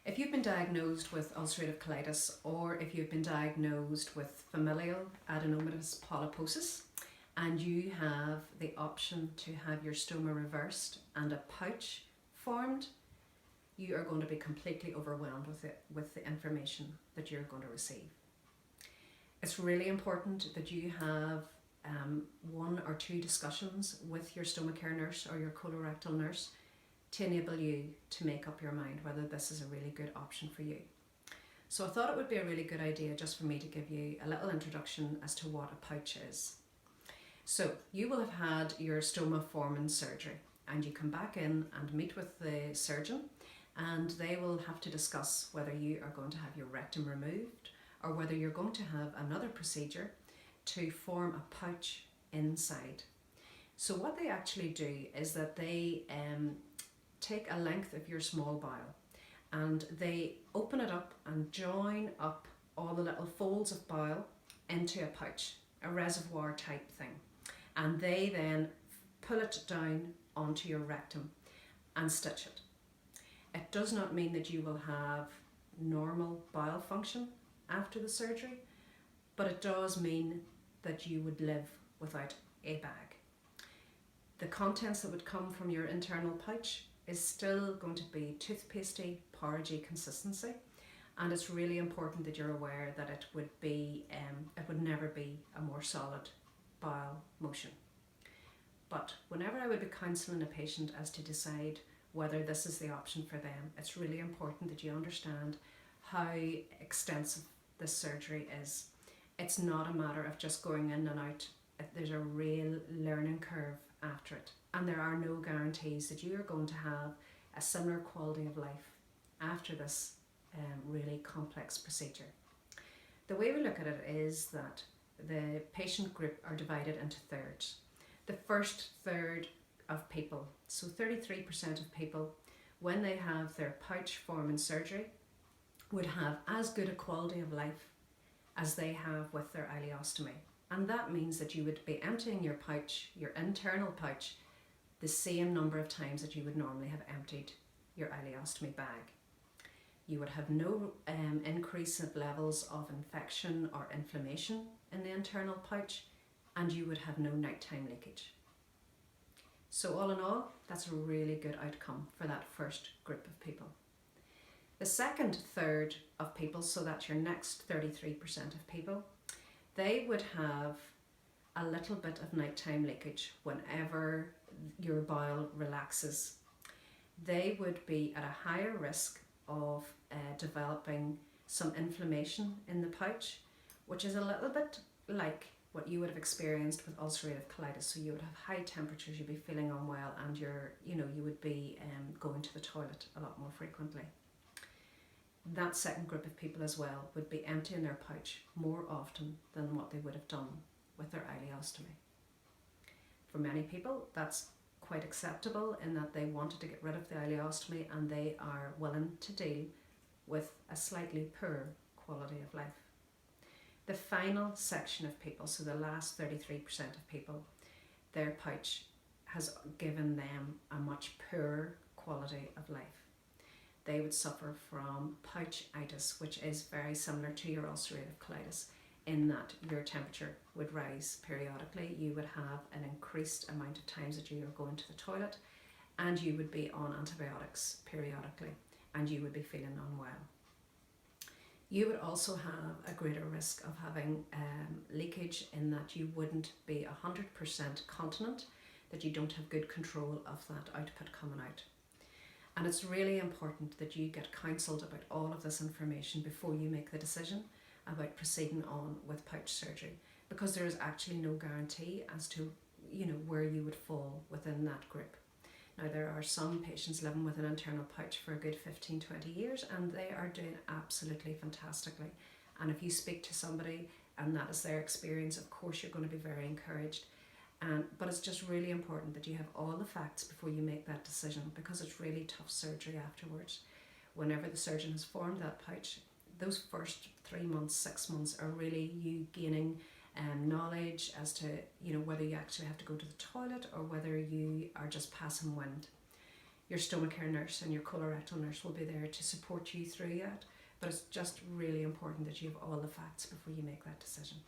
If you've been diagnosed with ulcerative colitis, or if you've been diagnosed with familial adenomatous polyposis, and you have the option to have your stoma reversed and a pouch formed, you are going to be completely overwhelmed with the information that you're going to receive. It's really important that you have one or two discussions with your stomach care nurse or your colorectal nurse to enable you to make up your mind whether this is a really good option for you. So I thought it would be a really good idea just for me to give you a little introduction as to what a pouch is. So you will have had your stoma forming surgery, and you come back in and meet with the surgeon, and they will have to discuss whether you are going to have your rectum removed or whether you're going to have another procedure to form a pouch inside. So what they actually do is that they take a length of your small bowel and they open it up and join up all the little folds of bowel into a pouch, a reservoir type thing, and they then pull it down onto your rectum and stitch it. It does not mean that you will have normal bowel function after the surgery, but it does mean that you would live without a bag. The contents that would come from your internal pouch is still going to be toothpastey, porridgey consistency, and it's really important that you're aware that it would never be a more solid bowel motion. But whenever I would be counselling a patient as to decide whether this is the option for them, it's really important that you understand how extensive this surgery is. It's not a matter of just going in and out. There's a real learning curve after it, and there are no guarantees that you are going to have a similar quality of life after this really complex procedure. The way we look at it is that the patient group are divided into thirds. The first third of people, so 33% of people, when they have their pouch forming surgery, would have as good a quality of life as they have with their ileostomy. And that means that you would be emptying your pouch, your internal pouch, the same number of times that you would normally have emptied your ileostomy bag. You would have no increase of levels of infection or inflammation in the internal pouch, and you would have no nighttime leakage. So all in all, that's a really good outcome for that first group of people. The second third of people, so that's your next 33% of people, they would have a little bit of nighttime leakage whenever your bowel relaxes. They would be at a higher risk of developing some inflammation in the pouch, which is a little bit like what you would have experienced with ulcerative colitis. So you would have high temperatures, you'd be feeling unwell, and you would be going to the toilet a lot more frequently. That second group of people as well would be emptying their pouch more often than what they would have done with their ileostomy. For many people, that's quite acceptable in that they wanted to get rid of the ileostomy and they are willing to deal with a slightly poorer quality of life. The final section of people, so the last 33% of people, their pouch has given them a much poorer quality of life. They would suffer from pouchitis, which is very similar to your ulcerative colitis, in that your temperature would rise periodically, you would have an increased amount of times that you are going to the toilet, and you would be on antibiotics periodically, and you would be feeling unwell. You would also have a greater risk of having leakage, in that you wouldn't be 100% continent, that you don't have good control of that output coming out. And it's really important that you get counselled about all of this information before you make the decision about proceeding on with pouch surgery, because there is actually no guarantee as to where you would fall within that group. Now, there are some patients living with an internal pouch for a good 15-20 years, and they are doing absolutely fantastically. And if you speak to somebody and that is their experience, of course you're going to be very encouraged. But it's just really important that you have all the facts before you make that decision, because it's really tough surgery afterwards. Whenever the surgeon has formed that pouch, those first 3 months, 6 months are really you gaining knowledge as to whether you actually have to go to the toilet or whether you are just passing wind. your stomach care nurse and your colorectal nurse will be there to support you through that. But it's just really important that you have all the facts before you make that decision.